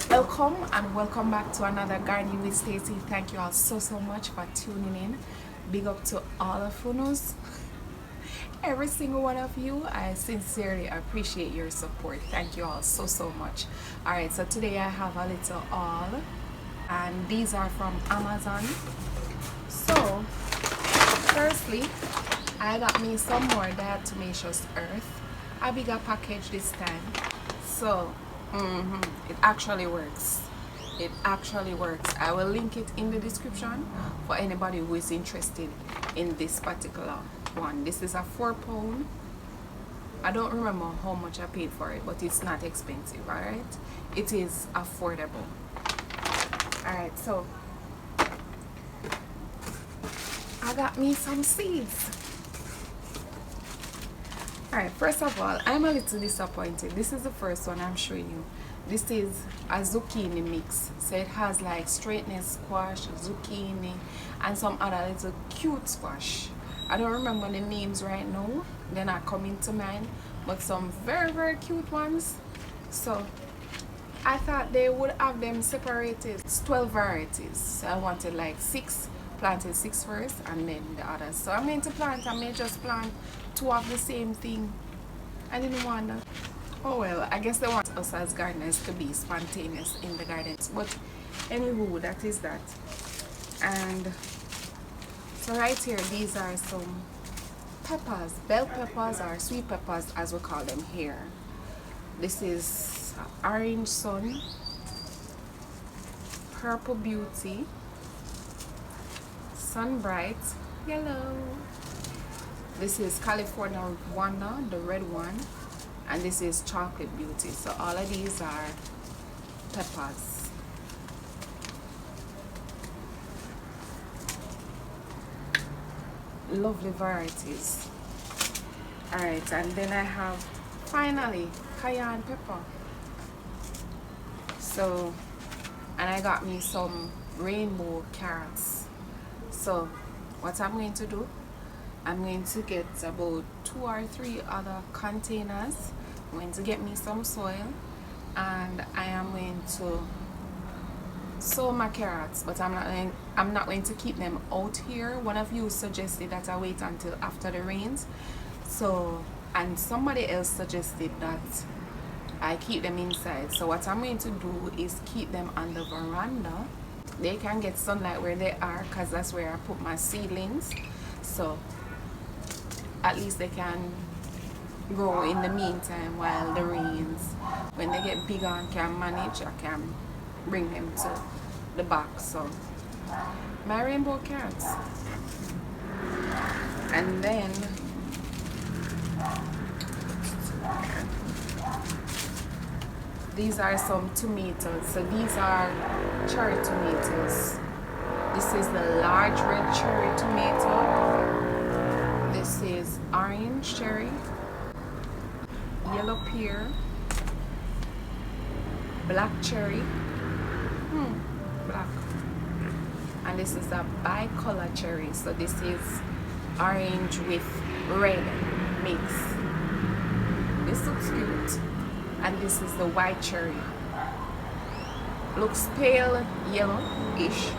Welcome and welcome back to another Gardening with Stacey. Thank you all so much for tuning in. Big up to all of us, every single one of you. I sincerely appreciate your support. Thank you all so much. Alright, so today I have a little haul, and these are from Amazon. So firstly, I got me some more diatomaceous earth, a bigger package this time. So it actually works. I will link it in the description for anybody who is interested in this particular one. This is a 4 pound. I don't remember how much I paid for it, but it's not expensive. All right, it is affordable. All right, so I got me some seeds. Alright, first of all, I'm a little disappointed. This is the first one I'm showing you. This is a zucchini mix. So it has like straightness squash, zucchini, and some other little cute squash. I don't remember the names right now. They're not coming to mind. But some very cute ones. So I thought they would have them separated. It's 12 varieties. So I wanted like 6. Planted 6 first and then the others. So I'm going to plant, I may just plant 2 of the same thing. I didn't want that. Oh well, I guess they want us as gardeners to be spontaneous in the gardens. But anywho, that is that. And so right here, these are some peppers, bell peppers or sweet peppers as we call them here. This is orange sun, purple beauty, Sunbright yellow. This is California Wonder, the red one, and this is Chocolate Beauty. So all of these are peppers. Lovely varieties. Alright, and then I have finally cayenne pepper. So, and I got me some rainbow carrots. So what I'm going to do, I'm going to get about 2 or 3 other containers. I'm going to get me some soil, and I am going to sow my carrots, but I'm not going to keep them out here. One of you suggested that I wait until after the rains. So, and somebody else suggested that I keep them inside. So what I'm going to do is keep them on the veranda. They can get sunlight where they are, because that's where I put my seedlings. So at least they can grow in the meantime while the rains. When they get bigger and can manage, I can bring them to the box. So my rainbow carrots. And then these are some tomatoes. So these are cherry tomatoes. This is the large red cherry tomato. This is orange cherry, yellow pear, black cherry, black. And this is a bicolor cherry. So this is orange with red mix. This looks cute. And this is the white cherry. Looks pale yellow-ish,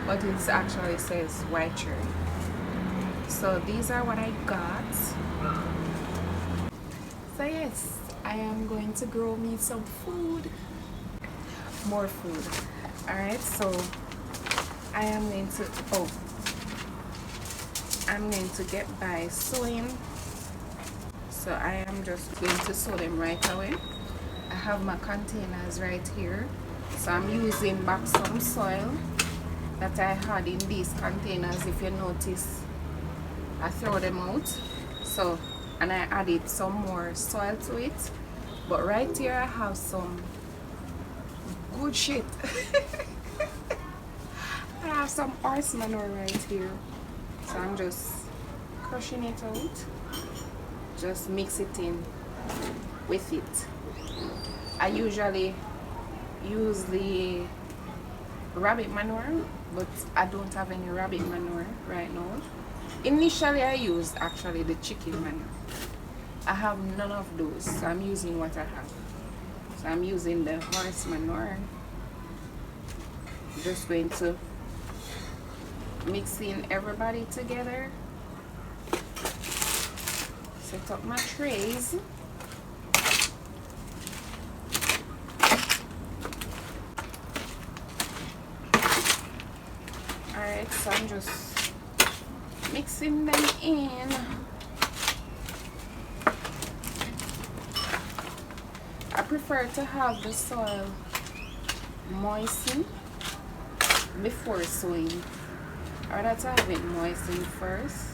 but it actually says white cherry. So these are what I got. So yes, I am going to grow me some food, more food. Alright, so I'm going to get by sowing. So I am just going to sow them right away. I have my containers right here. So I'm using back some soil that I had in these containers. If you notice, I throw them out. So, and I added some more soil to it. But right here I have some good shit. I have some horse manure right here. So I'm just crushing it out. Just mix it in with it. I usually use the rabbit manure, but I don't have any rabbit manure right now. Initially I used actually the chicken manure. I have none of those, so I'm using what I have. So I'm using the horse manure. Just going to mix in everybody together. Set up my trays. Alright, so I'm just mixing them in. I prefer to have the soil moistened before sowing. I rather to have it moistened first.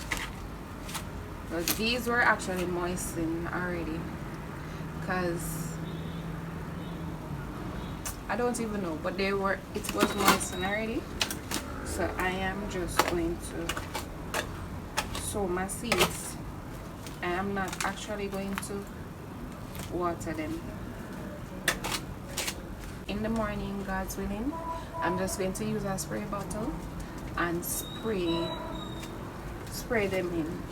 But these were actually moistened already. Because I don't even know, but it was moistened already. So I am just going to sow my seeds. I am not actually going to water them. In the morning, God's willing, I'm just going to use a spray bottle and spray them in.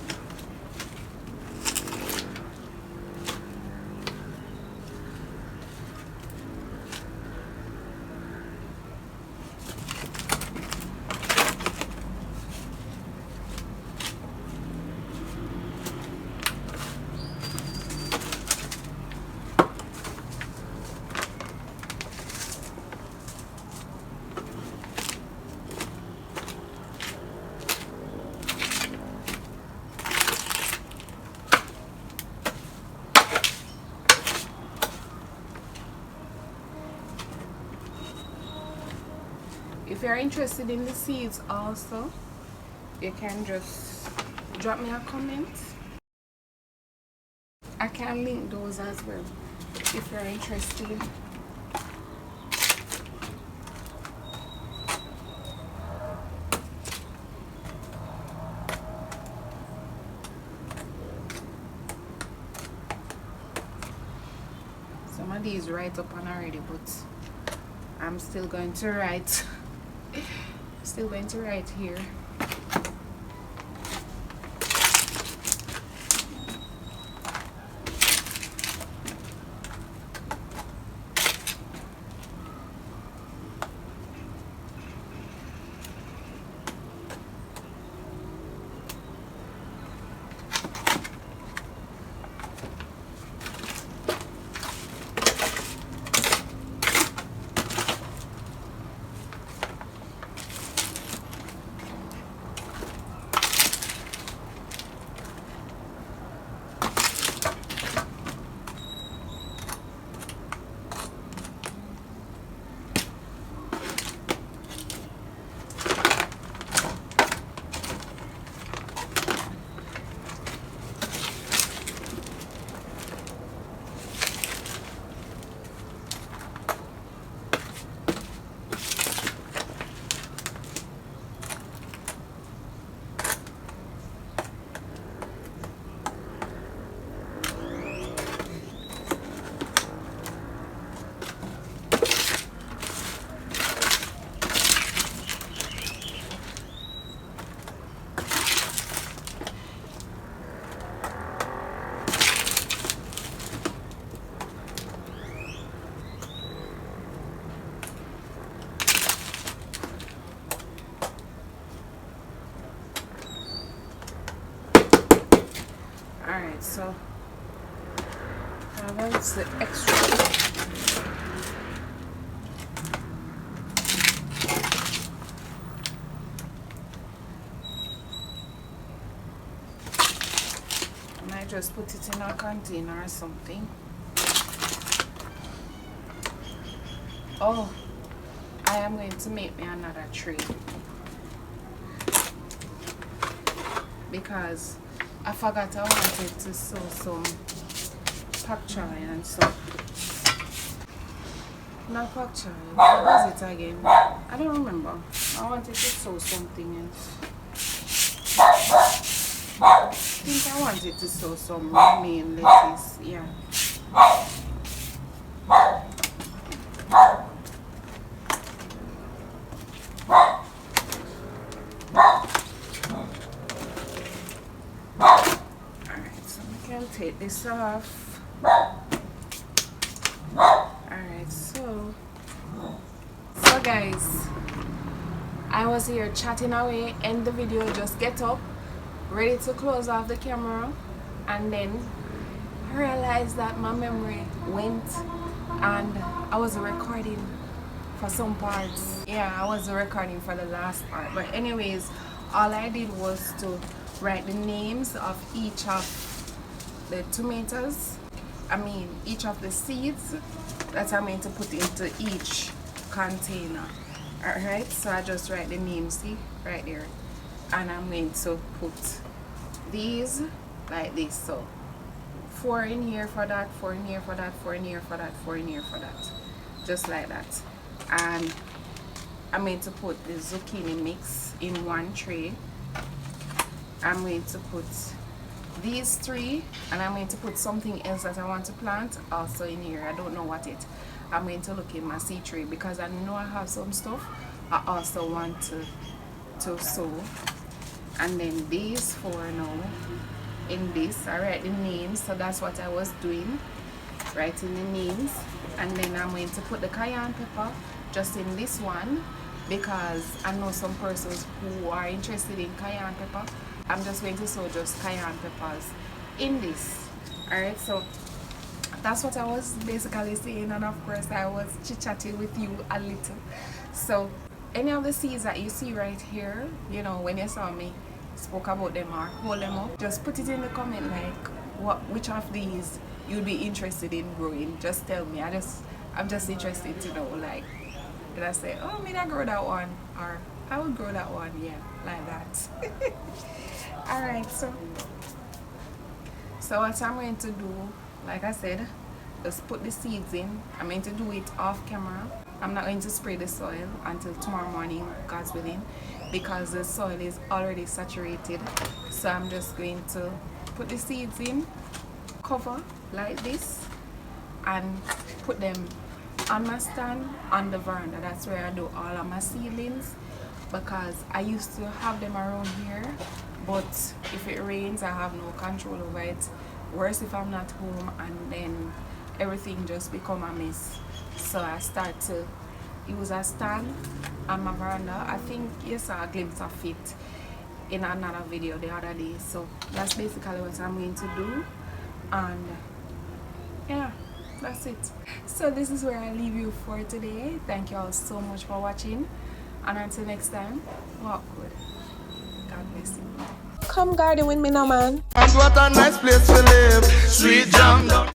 If you're interested in the seeds also, you can just drop me a comment. I can link those as well if you're interested. Some of these write up on already, but I'm still going to write. Still going to write here. Alright, so that's the extra. I might just put it in a container or something. Oh, I am going to make me another tray because I forgot I wanted to sow some pak choi and stuff. Not pak choi, what was it again? I don't remember. I wanted to sow something else. I think I wanted to sow some romaine lettuce, yeah. Alright, so we can take this off. guys, I was here chatting away, end the video, just get up, ready to close off the camera, and then I realized that my memory went and I was recording for some parts. Yeah, I was recording for the last part, but anyways, all I did was to write the names of each of the tomatoes, each of the seeds that I'm going to put into each container. Alright, so I just write the name, see, right there, and I'm going to put these like this. So 4 in here for that, 4 in here for that, 4 in here for that, 4 in here for that, just like that. And I'm going to put the zucchini mix in one tray. I'm going to put these 3, and I'm going to put something else that I want to plant also in here. I don't know what it. I'm going to look in my seed tray because I know I have some stuff I also want to sow. And then these 4 now in this, I write the names, so that's what I was doing, writing the names. And then I'm going to put the cayenne pepper just in this one because I know some persons who are interested in cayenne pepper. I'm just going to sow just cayenne peppers in this. Alright, so that's what I was basically saying, and of course I was chit-chatting with you a little. So any of the seeds that you see right here, you know, when you saw me spoke about them or hold them up, just put it in the comment like which of these you'd be interested in growing. Just tell me. I'm just interested to know, like, did I say, oh, may I grow that one, or I would grow that one, yeah, like that. Alright, so what I'm going to do, like I said, just put the seeds in. I'm going to do it off camera. I'm not going to spray the soil until tomorrow morning, God's willing, because the soil is already saturated. So I'm just going to put the seeds in, cover like this, and put them on my stand on the veranda. That's where I do all of my seedlings, because I used to have them around here, but if it rains I have no control over it. Worse if I'm not home, and then everything just become a mess. So I start to use a stand on my veranda. I think you saw a glimpse of it in another video the other day. So that's basically what I'm going to do, and yeah, that's it. So this is where I leave you for today. Thank you all so much for watching, and until next time, walk good. God bless you. Come garden with me now, man. And what a nice place to live. Sweet jam.